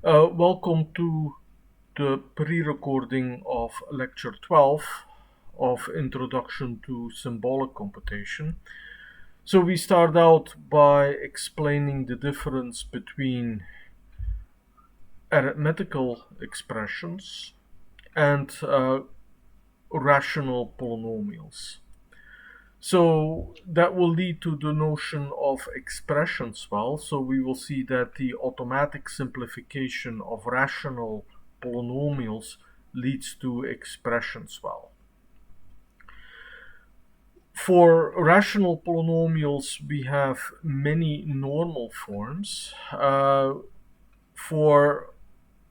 Welcome to the pre-recording of Lecture 12 of Introduction to Symbolic Computation. So we start out by explaining the difference between arithmetical expressions and rational polynomials. So that will lead to the notion of expression swell. So we will see that the automatic simplification of rational polynomials leads to expression swell. For rational polynomials, we have many normal forms. For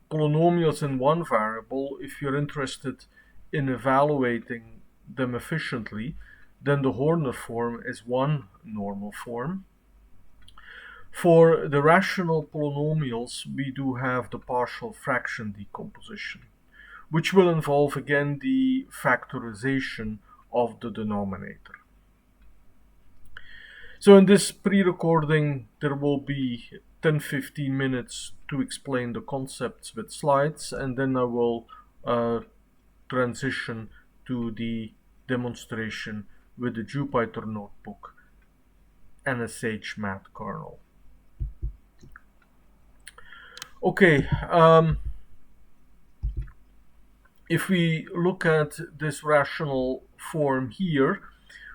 polynomials in one variable, if you're interested in evaluating them efficiently, then the Horner form is one normal form. For the rational polynomials, we do have the partial fraction decomposition, which will involve again the factorization of the denominator. So in this pre-recording, there will be 10-15 minutes to explain the concepts with slides, and then I will transition to the demonstration with the Jupyter notebook and a SageMath kernel. Okay, if we look at this rational form here,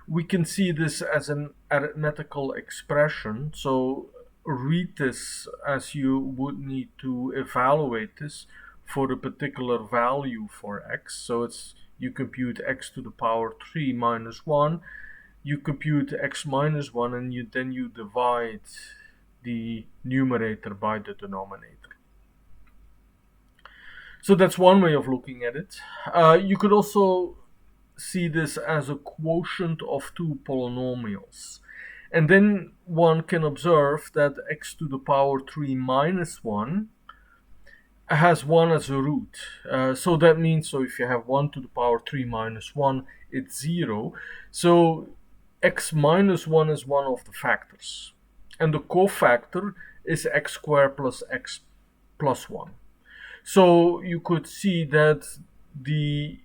we can see this as an arithmetical expression. So read this as you would need to evaluate this for a particular value for x. So it's you compute x to the power 3 minus 1, you compute x minus 1, and then you divide the numerator by the denominator. So that's one way of looking at it. You could also see this as a quotient of two polynomials. And then one can observe that x to the power 3 minus 1 has 1 as a root. So that means, so if you have 1 to the power 3 minus 1, it's 0. So x minus 1 is one of the factors. And the cofactor is x squared plus x plus 1. So you could see that the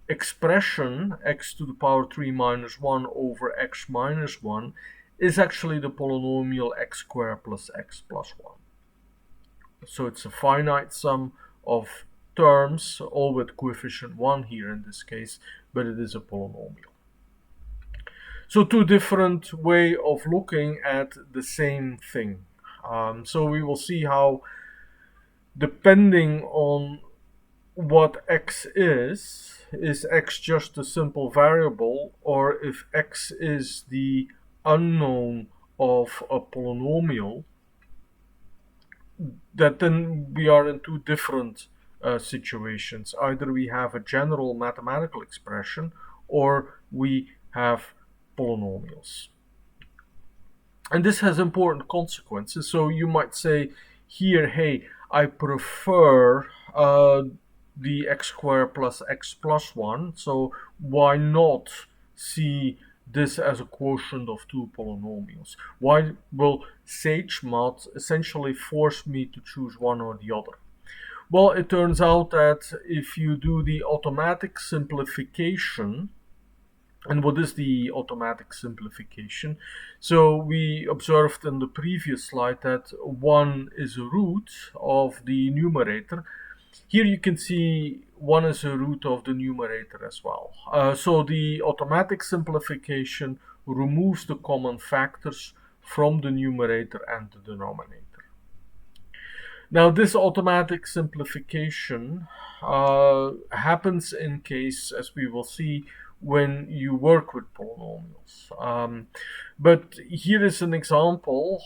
expression x to the power 3 minus 1 over x minus 1 is actually the polynomial x squared plus x plus 1. So it's a finite sum of terms, all with coefficient 1 here in this case, but it is a polynomial. So two different ways of looking at the same thing. So we will see how, depending on what x is x just a simple variable, or if x is the unknown of a polynomial, that then we are in two different situations. Either we have a general mathematical expression or we have polynomials. And this has important consequences. So you might say here, hey, I prefer the x squared plus x plus 1, so why not see this as a quotient of two polynomials? Why will SageMath essentially force me to choose one or the other? Well, it turns out that if you do the automatic simplification, and what is the automatic simplification? So we observed in the previous slide that 1 is a root of the numerator. Here you can see 1 is a root of the numerator as well. So the automatic simplification removes the common factors from the numerator and the denominator. Now this automatic simplification happens in case, as we will see, when you work with polynomials. But here is an example.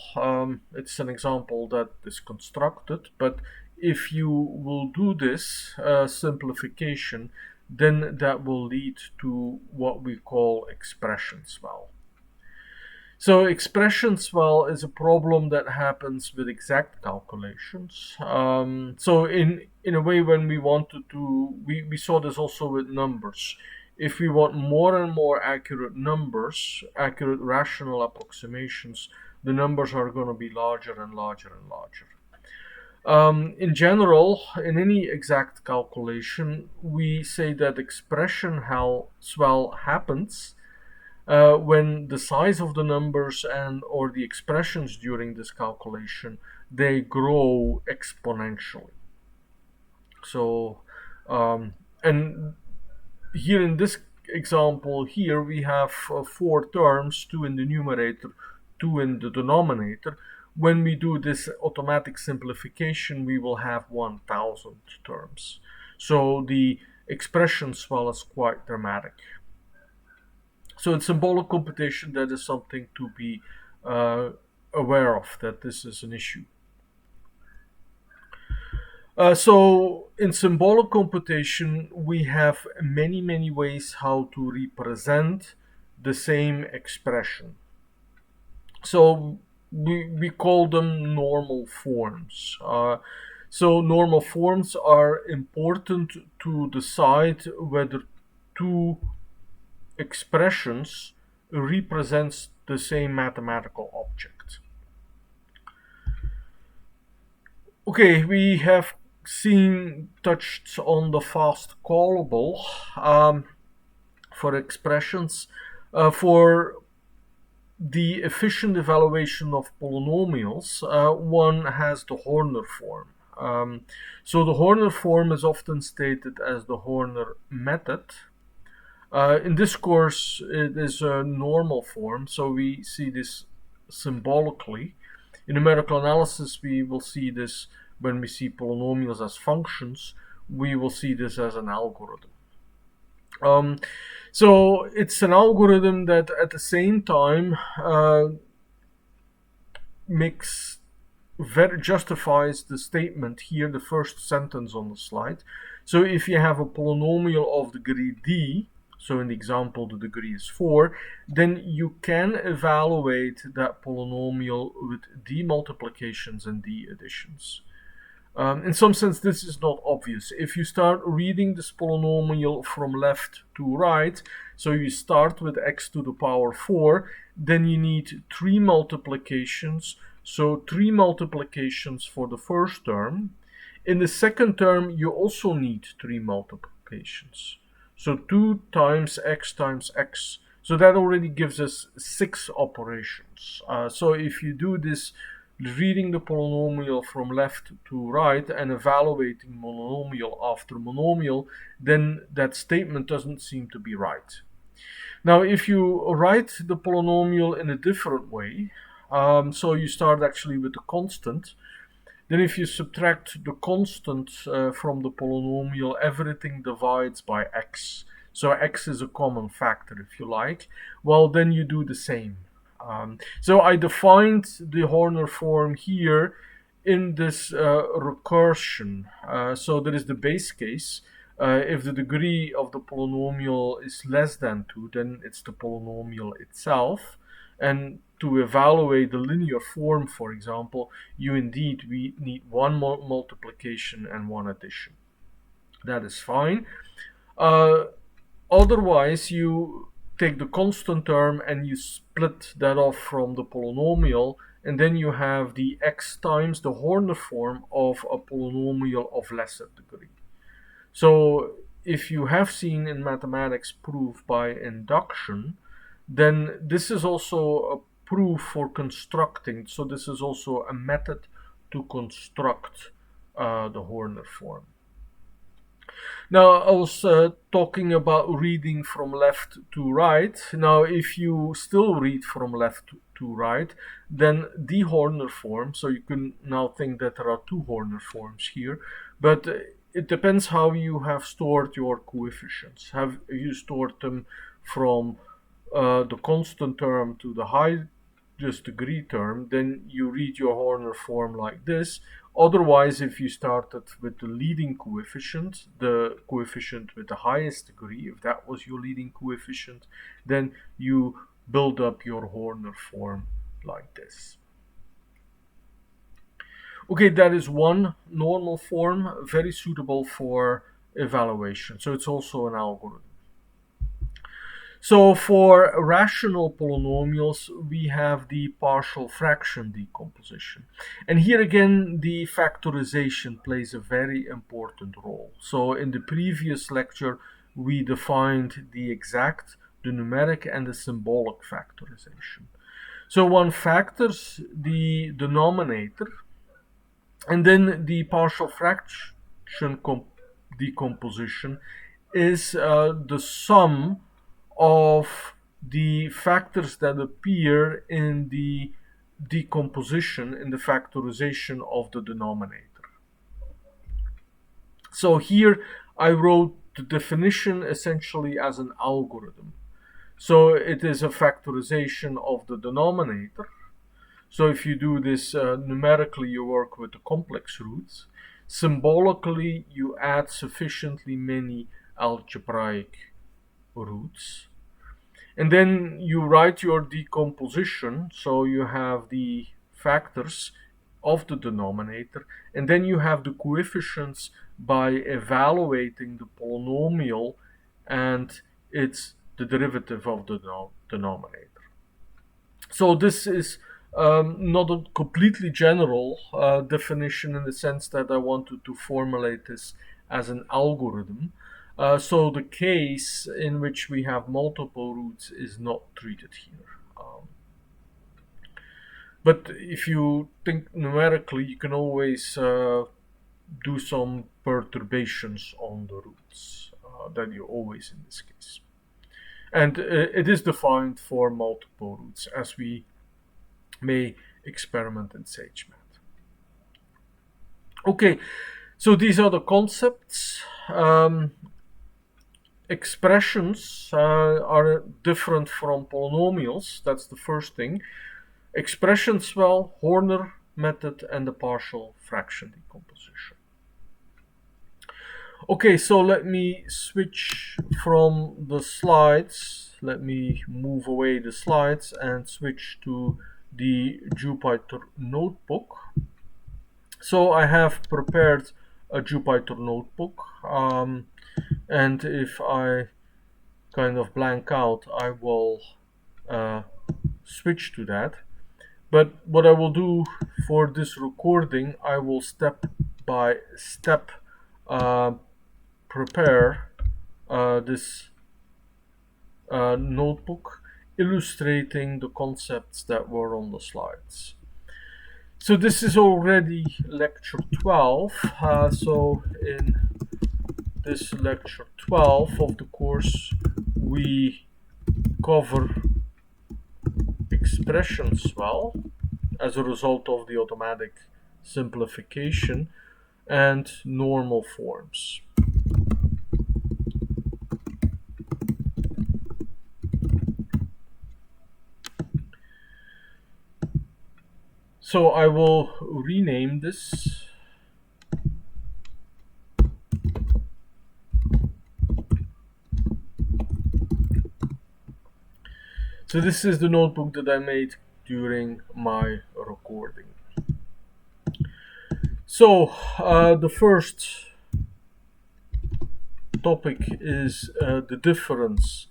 It's an example that is constructed, but if you will do this simplification, then that will lead to what we call expression swell. So expression swell is a problem that happens with exact calculations. So in a way, when we wanted to, we saw this also with numbers. If we want more and more accurate numbers, accurate rational approximations, the numbers are going to be larger and larger and larger. In general, in any exact calculation, we say that expression swell happens when the size of the numbers and or the expressions during this calculation, they grow exponentially. So, and here in this example here we have 4 terms, 2 in the numerator, 2 in the denominator. When we do this automatic simplification, we will have 1000 terms. So the expression swell is quite dramatic. So in symbolic computation, that is something to be aware of, that this is an issue. So in symbolic computation, we have many ways how to represent the same expression. So we call them normal forms. So normal forms are important to decide whether two expressions represents the same mathematical object. Okay, we have touched on the fast callable for expressions. For the efficient evaluation of polynomials, one has the Horner form. So the Horner form is often stated as the Horner method. In this course, it is a normal form, so we see this symbolically. In numerical analysis, we will see this when we see polynomials as functions. We will see this as an algorithm. So it's an algorithm that at the same time justifies the statement here, the first sentence on the slide. So if you have a polynomial of degree d, so in the example the degree is 4, then you can evaluate that polynomial with d multiplications and d additions. In some sense, this is not obvious. If you start reading this polynomial from left to right, so you start with x to the power 4, then you need 3 multiplications. So 3 multiplications for the first term. In the second term, you also need 3 multiplications. So 2 times x times x. So that already gives us 6 operations. So if you do this, reading the polynomial from left to right and evaluating monomial after monomial, then that statement doesn't seem to be right. Now, if you write the polynomial in a different way, so you start actually with the constant, then if you subtract the constant from the polynomial, everything divides by x. So x is a common factor, if you like. Well, then you do the same. So I defined the Horner form here in this recursion. So there is the base case. If the degree of the polynomial is less than 2, then it's the polynomial itself. And to evaluate the linear form, for example, we need 1 multiplication and 1 addition. That is fine. Otherwise, you take the constant term and you split that off from the polynomial, and then you have the x times the Horner form of a polynomial of lesser degree. So if you have seen in mathematics proof by induction, then this is also a proof for constructing. So this is also a method to construct the Horner form. Now, I was talking about reading from left to right. Now, if you still read from left to right, then the Horner form, so you can now think that there are 2 Horner forms here, but it depends how you have stored your coefficients. Have you stored them from the constant term to the highest degree term, then you read your Horner form like this. Otherwise, if you started with the leading coefficient, the coefficient with the highest degree, if that was your leading coefficient, then you build up your Horner form like this. Okay, that is one normal form, very suitable for evaluation. So it's also an algorithm. So for rational polynomials, we have the partial fraction decomposition. And here again, the factorization plays a very important role. So in the previous lecture, we defined the exact, the numeric, and the symbolic factorization. So one factors the denominator, and then the partial fraction decomposition is the sum of the factors that appear in the decomposition, in the factorization of the denominator. So here I wrote the definition essentially as an algorithm. So it is a factorization of the denominator. So if you do this numerically, you work with the complex roots. Symbolically, you add sufficiently many algebraic roots. And then you write your decomposition, so you have the factors of the denominator, and then you have the coefficients by evaluating the polynomial and its the derivative of the denominator. So this is not a completely general definition in the sense that I wanted to formulate this as an algorithm. So the case in which we have multiple roots is not treated here. But if you think numerically, you can always do some perturbations on the roots that you always in this case. And it is defined for multiple roots, as we may experiment in SageMath. Okay, so these are the concepts. Expressions are different from polynomials. That's the first thing. Expressions, well, Horner method and the partial fraction decomposition. Okay, so let me switch from the slides. Let me move away the slides and switch to the Jupyter notebook. So I have prepared a Jupyter notebook, and if I kind of blank out, I will switch to that. But what I will do for this recording, I will step by step prepare this notebook illustrating the concepts that were on the slides. So this is already lecture 12. So in this lecture 12 of the course, we cover expressions well as a result of the automatic simplification and normal forms. So I will rename this. So this is the notebook that I made during my recording. So the first topic is the difference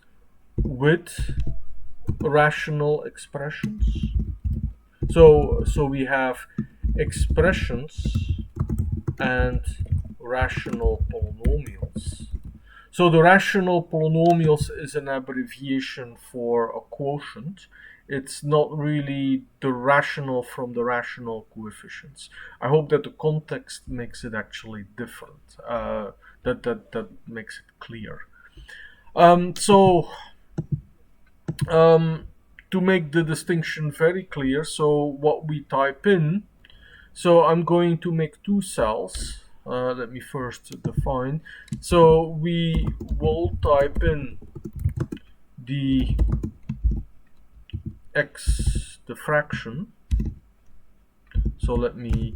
with rational expressions. So we have expressions and rational polynomials. So the rational polynomials is an abbreviation for a quotient. It's not really the rational from the rational coefficients. I hope that the context makes it actually different. That makes it clear. To make the distinction very clear, so what we type in, so I'm going to make two cells. Let me first define. So we will type in the x, the fraction. So let me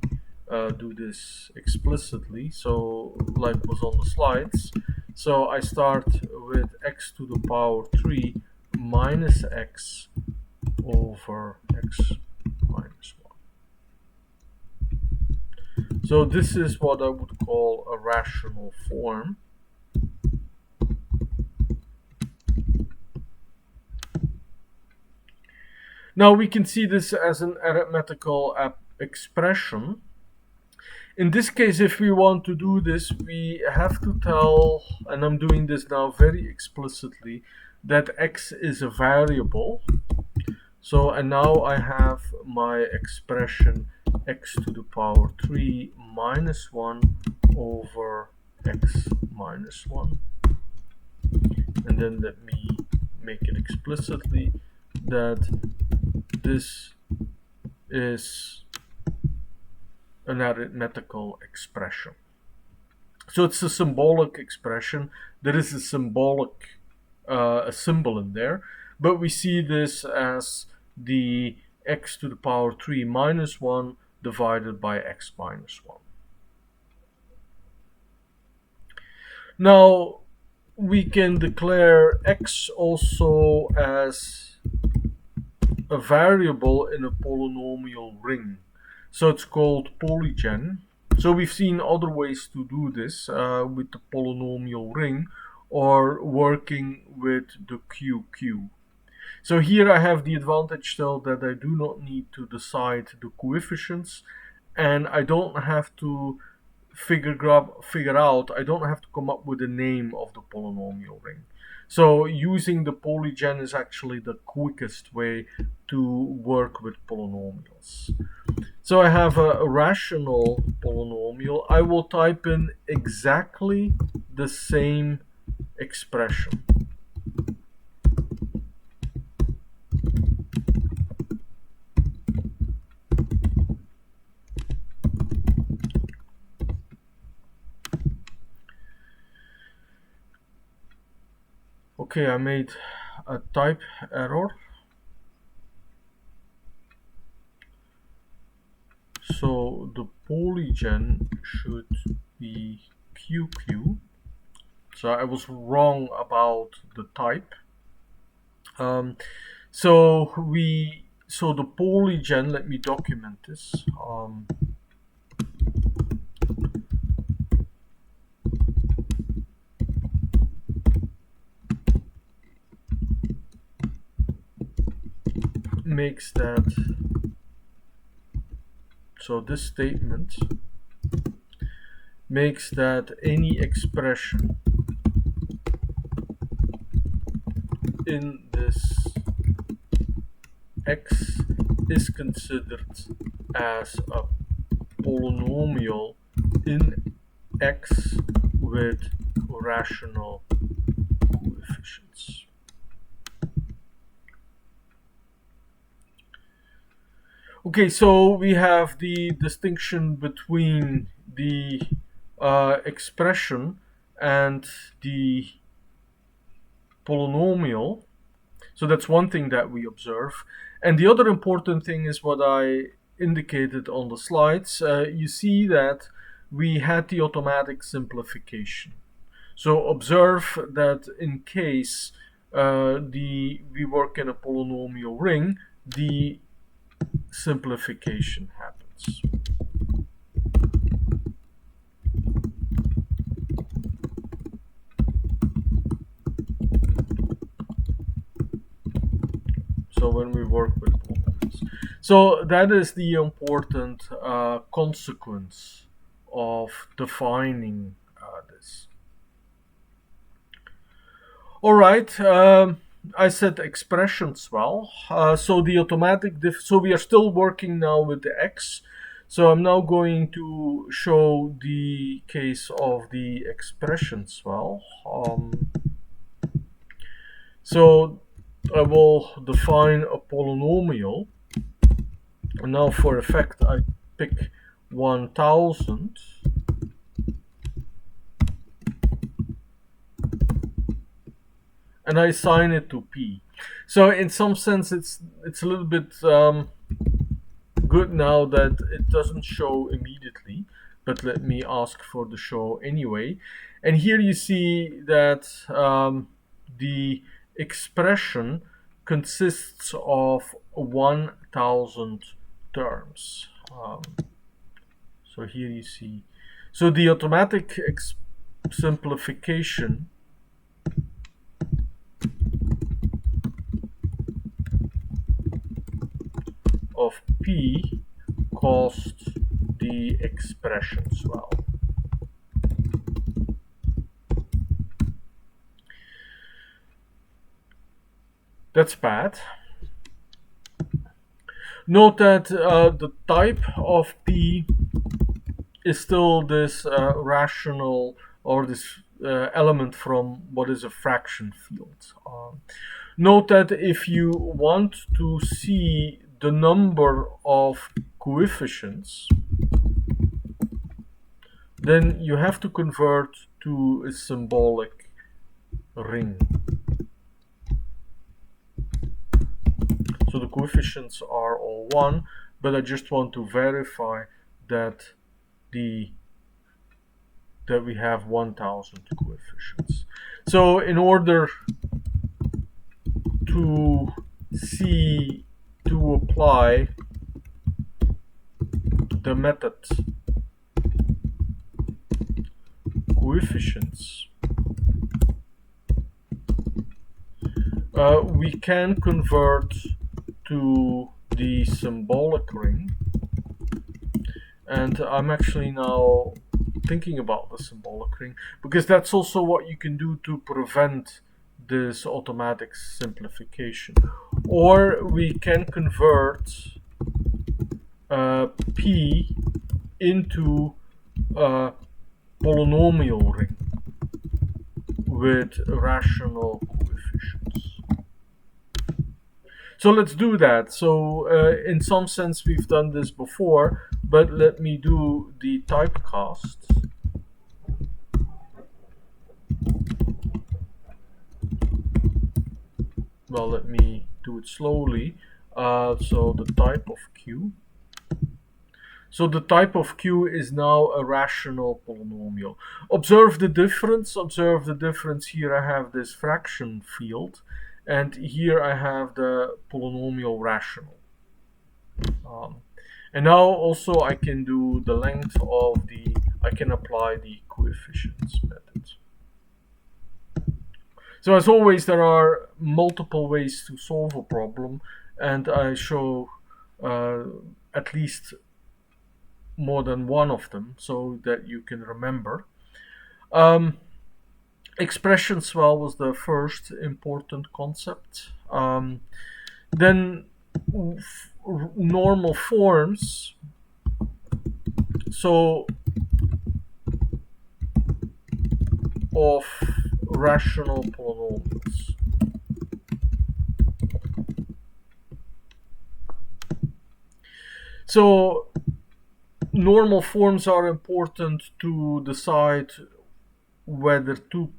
do this explicitly, so like was on the slides. So I start with x to the power 3 minus x over x minus 1. So this is what I would call a rational form. Now we can see this as an arithmetical expression. In this case, if we want to do this, we have to tell, and I'm doing this now very explicitly, that x is a variable. So, and now I have my expression x to the power 3 minus 1 over x minus 1. And then let me make it explicitly that this is an arithmetical expression. So it's a symbolic expression. There is a symbolic a symbol in there, but we see this as the x to the power 3 minus 1 divided by x minus 1. Now we can declare x also as a variable in a polynomial ring. So it's called polygen. So we've seen other ways to do this with the polynomial ring or working with the QQ. So here I have the advantage still that I do not need to decide the coefficients, and I don't have to figure out, I don't have to come up with the name of the polynomial ring. So using the polygen is actually the quickest way to work with polynomials. So I have a rational polynomial. I will type in exactly the same expression. Okay, I made a type error. So the polygen should be QQ. So I was wrong about the type. So the polygen, let me document this. Makes that, so this statement makes that any expression in this x is considered as a polynomial in x with rational coefficients. Okay, so we have the distinction between the expression and the polynomial. So that's one thing that we observe. And the other important thing is what I indicated on the slides. You see that we had the automatic simplification. So observe that in case we work in a polynomial ring, the simplification happens. So when we work with polynomials. So that is the important consequence of defining this. All right. I said expression swell. So the automatic so we are still working now with the x. So I'm now going to show the case of the expression swell. So I will define a polynomial. And now for effect I pick 1000. And I assign it to p. So in some sense it's a little bit good now that it doesn't show immediately, but let me ask for the show anyway. And here you see that the expression consists of 1000 terms. So here you see, so the automatic simplification of P caused the expression swell. That's bad. Note that the type of P is still this rational, or this element from what is a fraction field. Note that if you want to see the number of coefficients, then you have to convert to a symbolic ring. So the coefficients are all 1, but I just want to verify that we have 1000 coefficients. So in order to apply the method coefficients, we can convert to the symbolic ring, and I'm actually now thinking about the symbolic ring because that's also what you can do to prevent this automatic simplification. Or we can convert P into a polynomial ring with rational coefficients. So let's do that. So in some sense we've done this before, but let me do the typecast. Well, let me do it slowly. So the type of Q. So the type of Q is now a rational polynomial. Observe the difference. Observe the difference. Here I have this fraction field, and here I have the polynomial rational. And now also I can do the length of I can apply the coefficients method. So as always, there are multiple ways to solve a problem, and I show at least more than one of them so that you can remember. Expression swell was the first important concept. Then normal forms. So of rational polynomials. So normal forms are important to decide whether two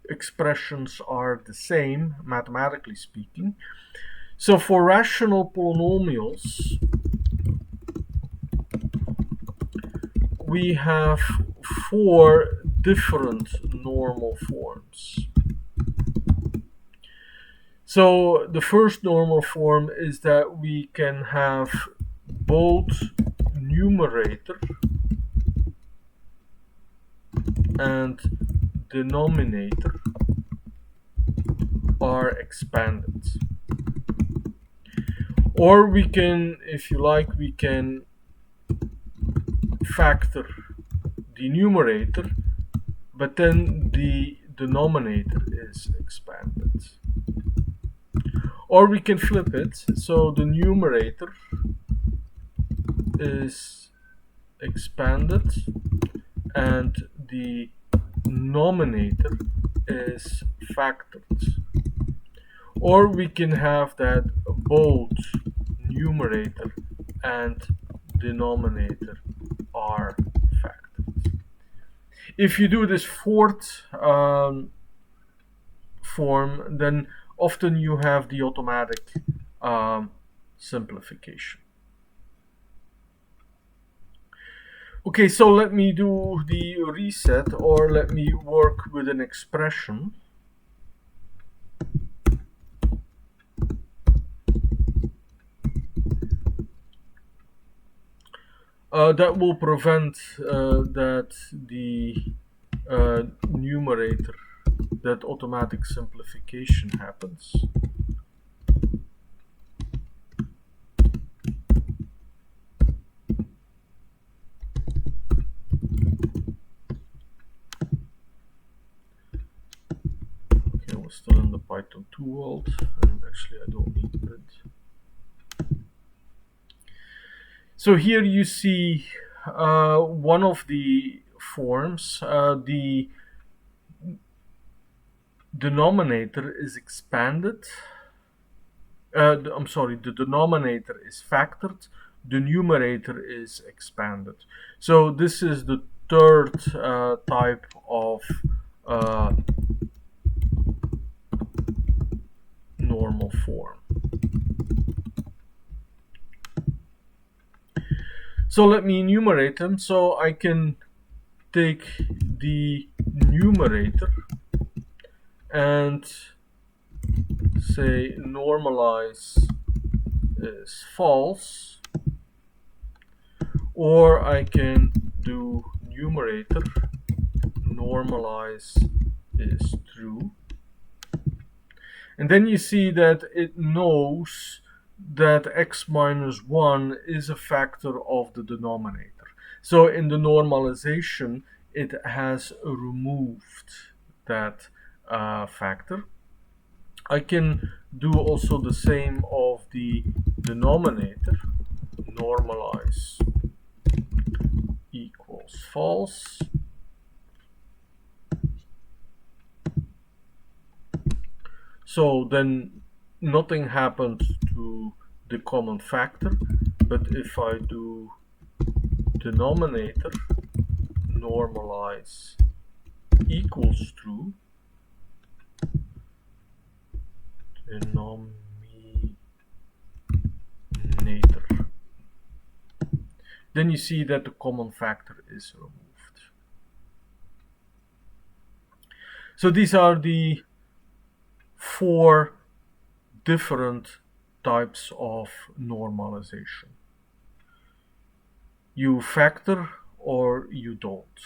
expressions are the same, mathematically speaking. So for rational polynomials, we have 4 different normal forms. So the first normal form is that we can have both numerator and denominator are expanded. Or we can, if you like, we can factor the numerator, but then the denominator is expanded. Or we can flip it, so the numerator is expanded and the denominator is factored. Or we can have that both numerator and denominator are factored. If you do this fourth form, then often you have the automatic simplification. Okay, so let me do the reset, or let me work with an expression. That will prevent that the numerator, that automatic simplification happens. from the Python 2 world, and actually I don't need print. So here you see one of the forms. The denominator is expanded. I'm sorry, the denominator is factored, the numerator is expanded. So this is the third type of normal form. So let me enumerate them. So I can take the numerator and say normalize is false, or I can do numerator normalize is true, and then you see that it knows that x minus 1 is a factor of the denominator. So in the normalization it has removed that factor. I can do also the same of the denominator, normalize equals false. So then nothing happened to the common factor, but if I do denominator normalize equals true, denominator, then you see that the common factor is removed. So these are the 4 different types of normalization. You factor or you don't.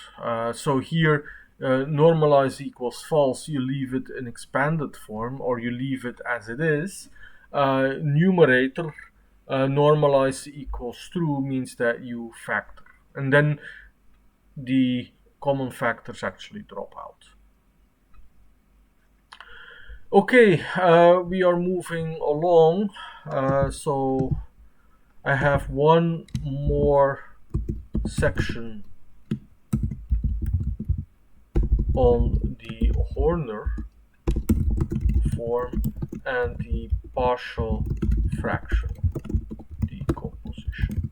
So here normalize equals false, you leave it in expanded form or you leave it as it is. Numerator normalize equals true means that you factor, and then the common factors actually drop out. Okay, we are moving along, so I have one more section on the Horner form and the partial fraction decomposition.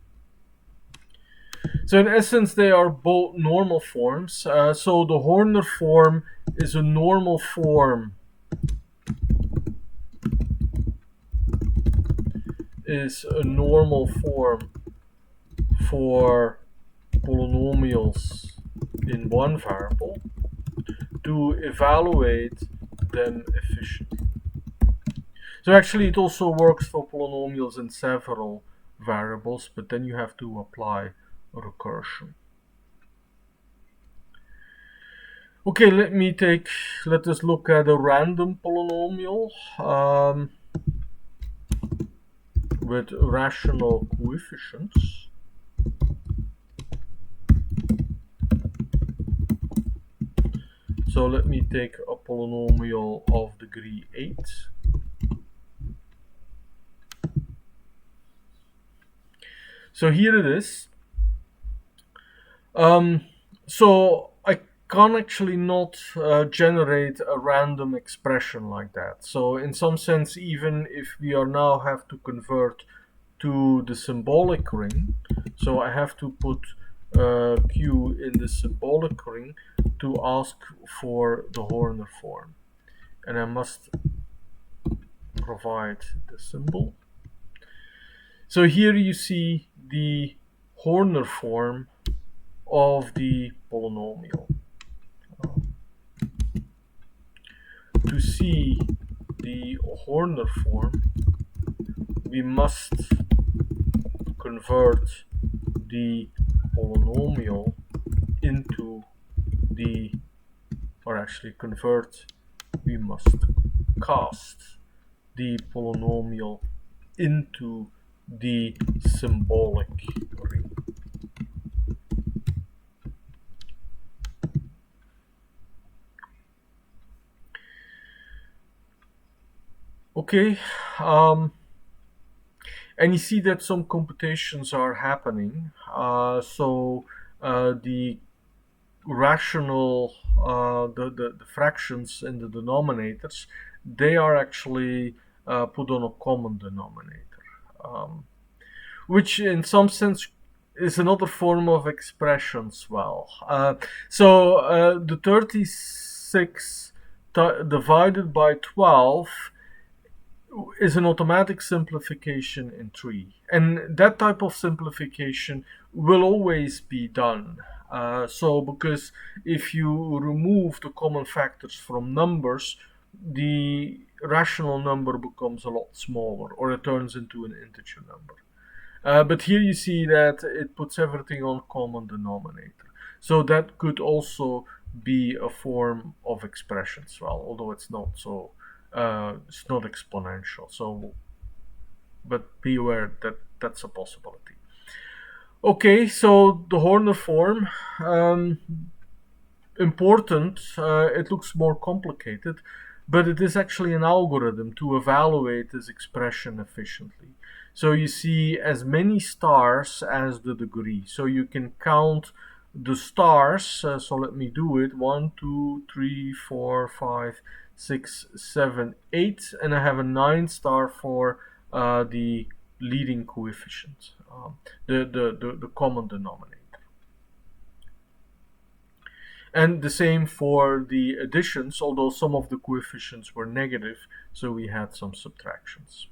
So in essence they are both normal forms. So the Horner form is a normal form for polynomials in one variable to evaluate them efficiently. So actually it also works for polynomials in several variables, but then you have to apply recursion. Okay, let us look at a random polynomial with rational coefficients. So let me take a polynomial of degree 8. So here it is. So I can actually not generate a random expression like that. So in some sense, even if we are now have to convert to the symbolic ring, so I have to put Q in the symbolic ring to ask for the Horner form, and I must provide the symbol. So here you see the Horner form of the polynomial. To see the Horner form, we must convert the polynomial into the, or actually we must cast the polynomial into the symbolic ring. Okay, and you see that some computations are happening. The rational, the fractions in the denominators, they are actually put on a common denominator, which in some sense is another form of expression swell. The 36 divided by 12 is an automatic simplification in 3. And that type of simplification will always be done. Because if you remove the common factors from numbers, the rational number becomes a lot smaller, or it turns into an integer number. But here you see that it puts everything on common denominator. So that could also be a form of expression as well, although it's not it's not exponential. But be aware that that's a possibility. Okay, so the Horner form, important. It looks more complicated, but it is actually an algorithm to evaluate this expression efficiently. So you see as many stars as the degree. So you can count the stars. So let me do it. 1, 2, 3, 4, 5, 6, 7, 8, and I have a 9 star for the leading coefficient, the common denominator. And the same for the additions, although some of the coefficients were negative, so we had some subtractions.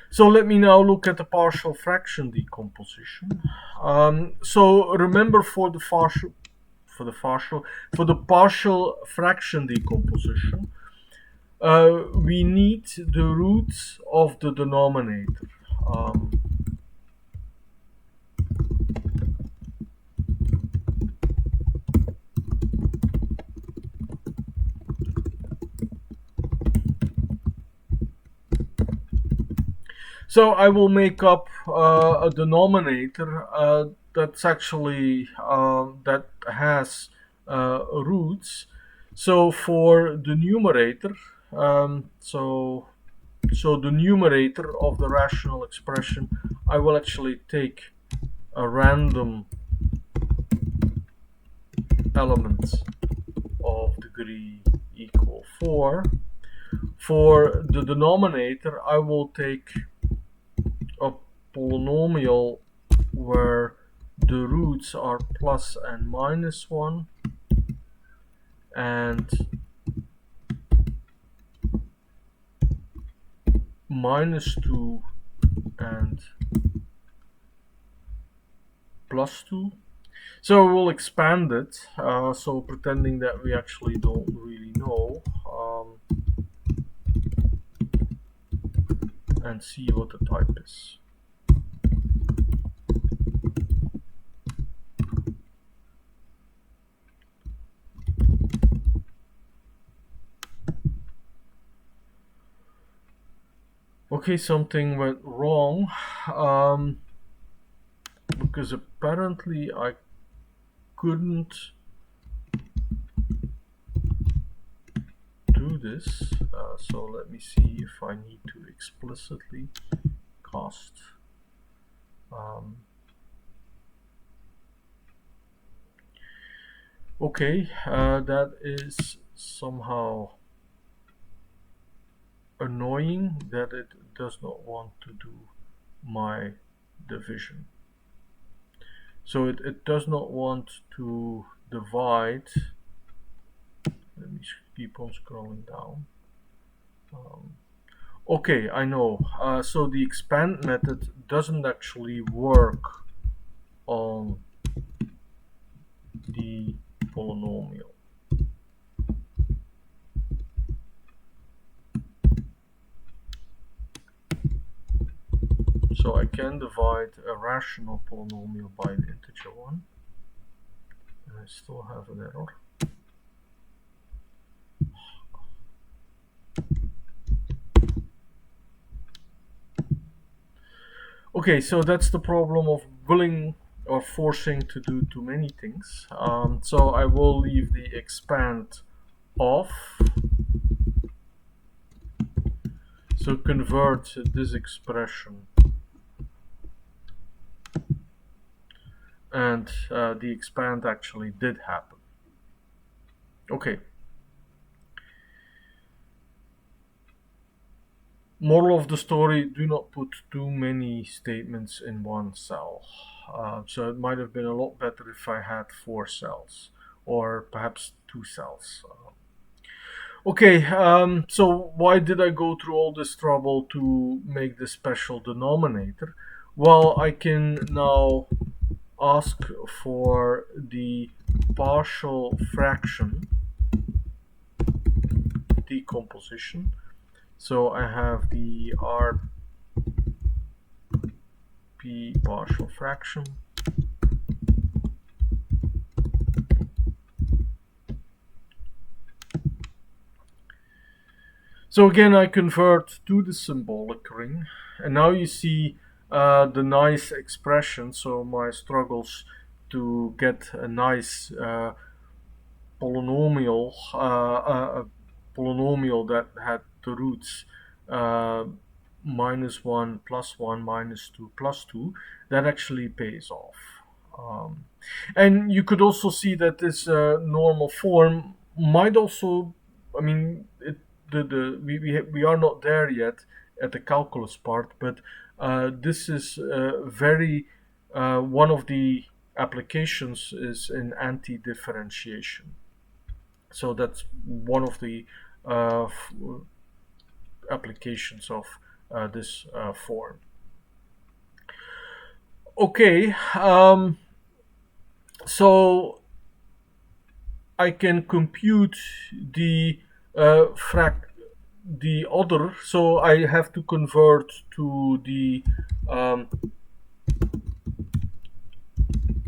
So let me now look at the partial fraction decomposition. So remember for the partial fraction decomposition, we need the roots of the denominator. So I will make up a denominator that's actually that has roots. So for the numerator, so the numerator of the rational expression, I will actually take a random element of degree equal 4. For the denominator, I will take a polynomial where the roots are plus and minus 1 and minus 2 and plus 2. So we'll expand it, so pretending that we actually don't really know, and see what the type is. Okay, something went wrong, because apparently I couldn't do this. So let me see if I need to explicitly cast. Okay, that is somehow annoying that it does not want to do my division. So it does not want to divide. Let me keep on scrolling down. Okay, I know. So the expand method doesn't actually work on the polynomial. So I can divide a rational polynomial by an integer one, and I still have an error. Okay, so that's the problem of willing or forcing to do too many things. So I will leave the expand off. So convert this expression, and the expand actually did happen. Okay. Moral of the story, do not put too many statements in one cell. So it might have been a lot better if I had 4 cells, or perhaps 2 cells. Okay, so why did I go through all this trouble to make this special denominator? Well, I can now ask for the partial fraction decomposition. So I have the RP partial fraction. So again, I convert to the symbolic ring, and now you see the nice expression. So my struggles to get a nice polynomial, polynomial that had the roots -1, +1, -2, +2, that actually pays off. And you could also see that this normal form might also, I mean, we are not there yet at the calculus part, but this is very, one of the applications is in anti-differentiation. So that's one of the applications of this form. Okay, so I can compute the the other, so I have to convert to the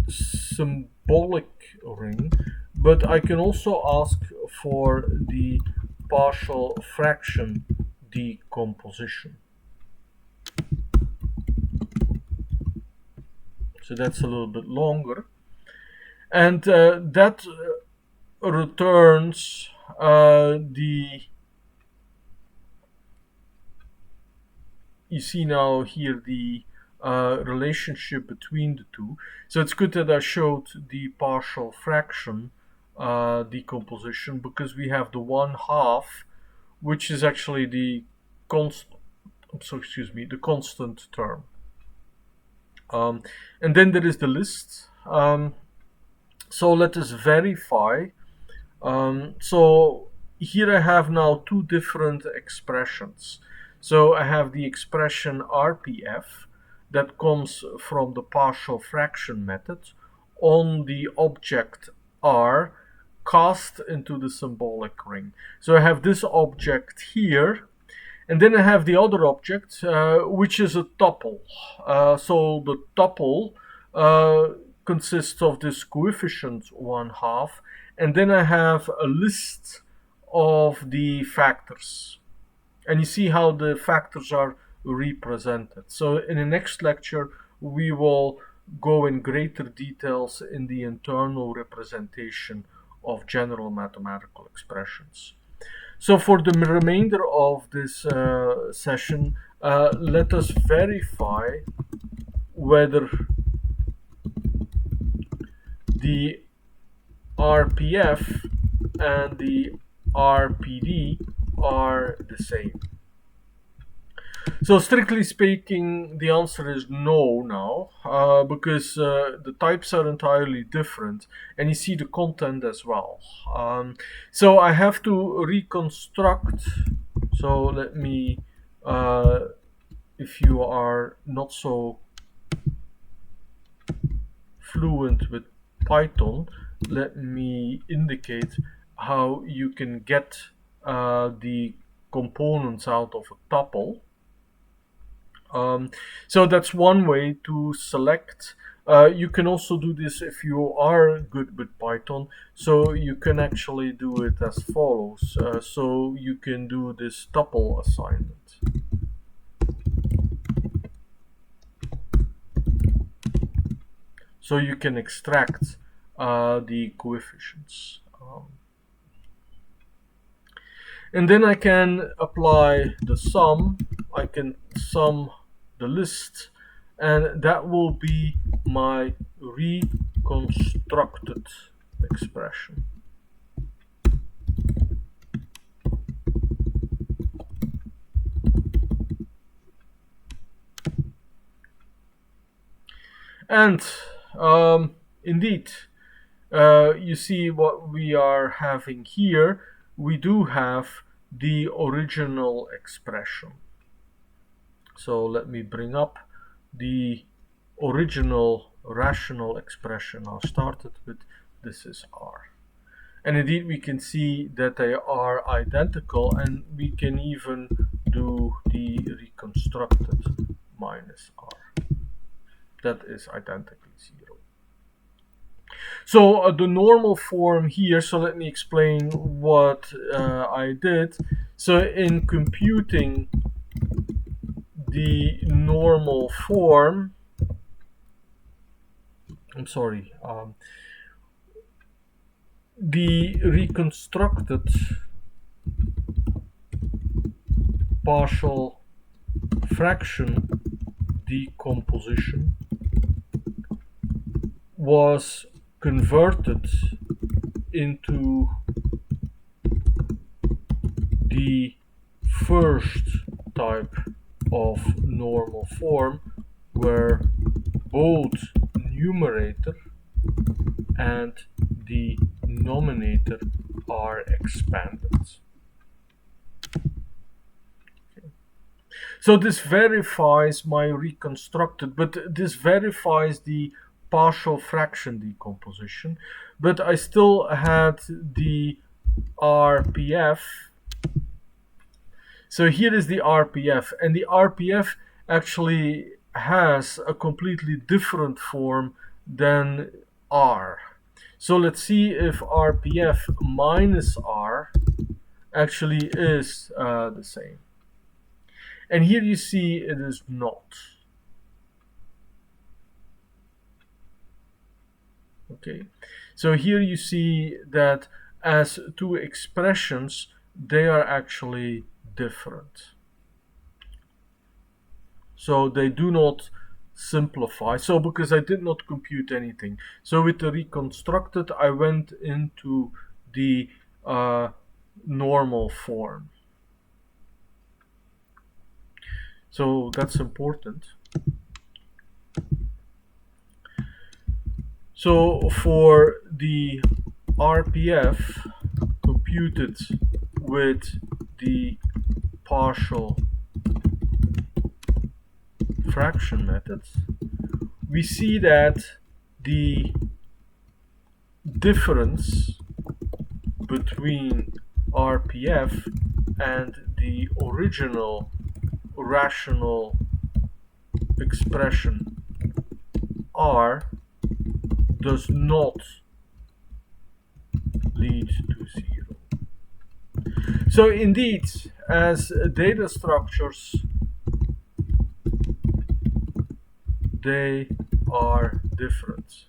symbolic ring, but I can also ask for the partial fraction decomposition. So that's a little bit longer, and that returns you see now here the relationship between the two. So it's good that I showed the partial fraction decomposition, because we have the 1/2, which is actually the constant, the constant term. And then there is the list. So let us verify. So here I have now 2 different expressions. So I have the expression RPF that comes from the partial fraction method on the object R cast into the symbolic ring. So I have this object here, and then I have the other object, which is a tuple. So the tuple consists of this coefficient 1/2, and then I have a list of the factors. And you see how the factors are represented. So in the next lecture, we will go in greater details in the internal representation of general mathematical expressions. So for the remainder of this session, let us verify whether the RPF and the RPD are the same. So strictly speaking, the answer is no now, because the types are entirely different, and you see the content as well. So I have to reconstruct. So let me, if you are not so fluent with Python, let me indicate how you can get the components out of a tuple. So that's one way to select. You can also do this if you are good with Python. So you can actually do it as follows. So you can do this tuple assignment. So you can extract the coefficients. And then I can apply the sum. I can sum the list, and that will be my reconstructed expression. And indeed, you see what we are having here. We do have the original expression. So let me bring up the original rational expression. I'll start it with this is R. And indeed we can see that they are identical, and we can even do the reconstructed minus R. That is identically 0. So the normal form here, so let me explain what I did. So in computing the normal form, I'm sorry, the reconstructed partial fraction decomposition was converted into the first type of normal form, where both numerator and the denominator are expanded. So this verifies my reconstructed, but this verifies the partial fraction decomposition, but I still had the RPF. So here is the RPF, and the RPF actually has a completely different form than R. So let's see if RPF minus R actually is the same. And here you see it is not. Okay, so here you see that as two expressions, they are actually different. So they do not simplify. So because I did not compute anything. So with the reconstructed, I went into the normal form. So that's important. So for the RPF computed with the partial fraction methods, we see that the difference between RPF and the original rational expression R does not lead to 0. So indeed, as data structures, they are different.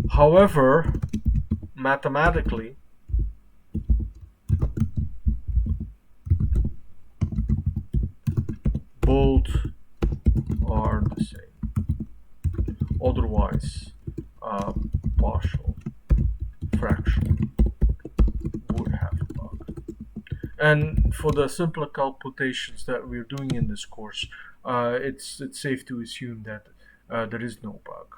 However, mathematically, both are the same. Otherwise, partial fraction would have a bug. And for the simpler computations that we're doing in this course, it's safe to assume that there is no bug.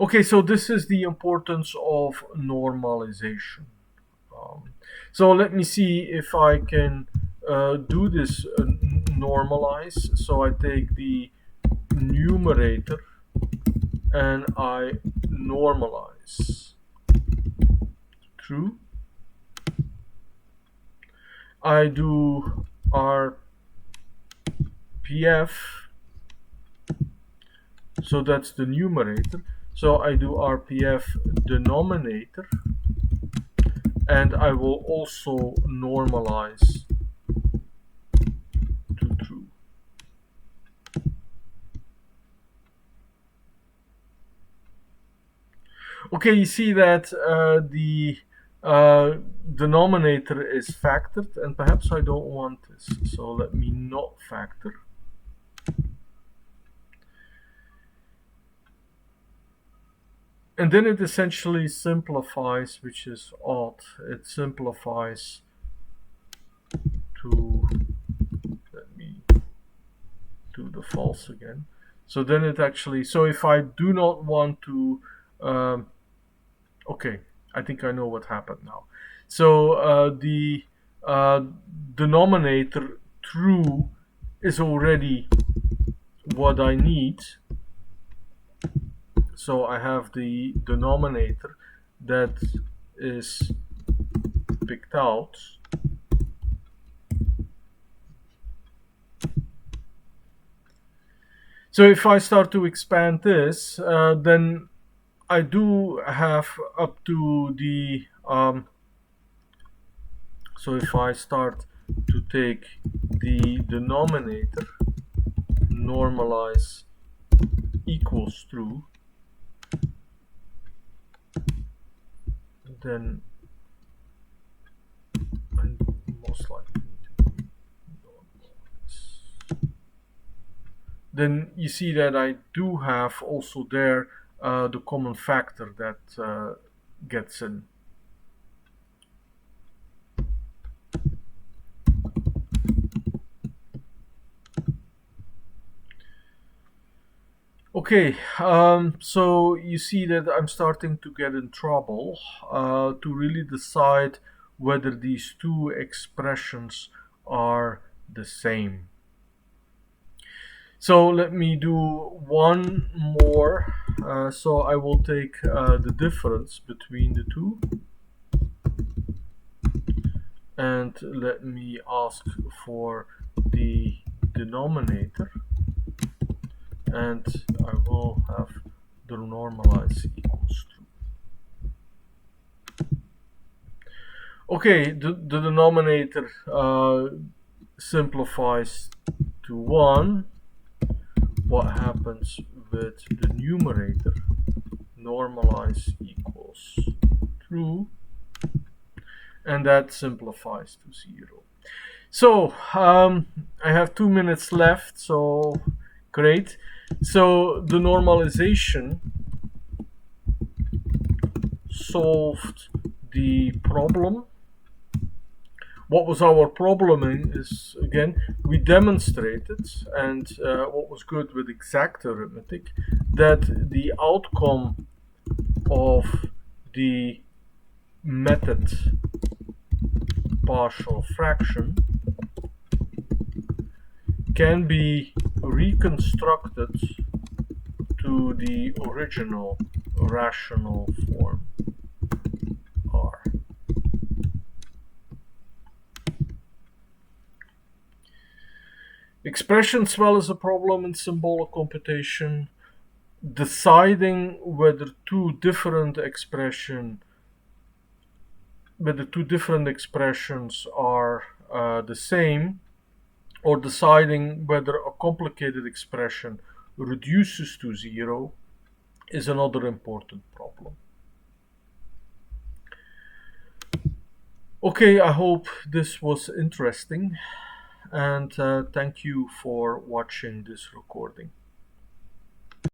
Okay, so this is the importance of normalization. So let me see if I can do this normalize. So I take the numerator and I normalize. True. I do RPF, so that's the numerator. So I do RPF denominator, and I will also normalize to true. Okay, you see that the denominator is factored, and perhaps I don't want this, so let me not factor. And then it essentially simplifies, which is odd. It simplifies to, let me do the false again. So then it actually, so if I do not want to, okay, I think I know what happened now. So the denominator true is already what I need. So I have the denominator that is picked out. So if I start to expand this, then I do have up to the, so if I start to take the denominator, normalize equals true, then I most likely need to normalize. Then you see that I do have also there the common factor that gets in. Okay, so you see that I'm starting to get in trouble to really decide whether these two expressions are the same. So let me do one more. So I will take the difference between the two, and let me ask for the denominator, and I will have the normalize equals true. Okay, the denominator simplifies to 1. What happens with the numerator? Normalize equals true, and that simplifies to 0. So I have 2 minutes left, so great. So the normalization solved the problem. What was our problem is, again, we demonstrated, and what was good with exact arithmetic, that the outcome of the method partial fraction can be reconstructed to the original rational form R. Expression swell is a problem in symbolic computation. Deciding whether two different expressions are the same, or deciding whether a complicated expression reduces to 0, is another important problem. Okay, I hope this was interesting, and thank you for watching this recording.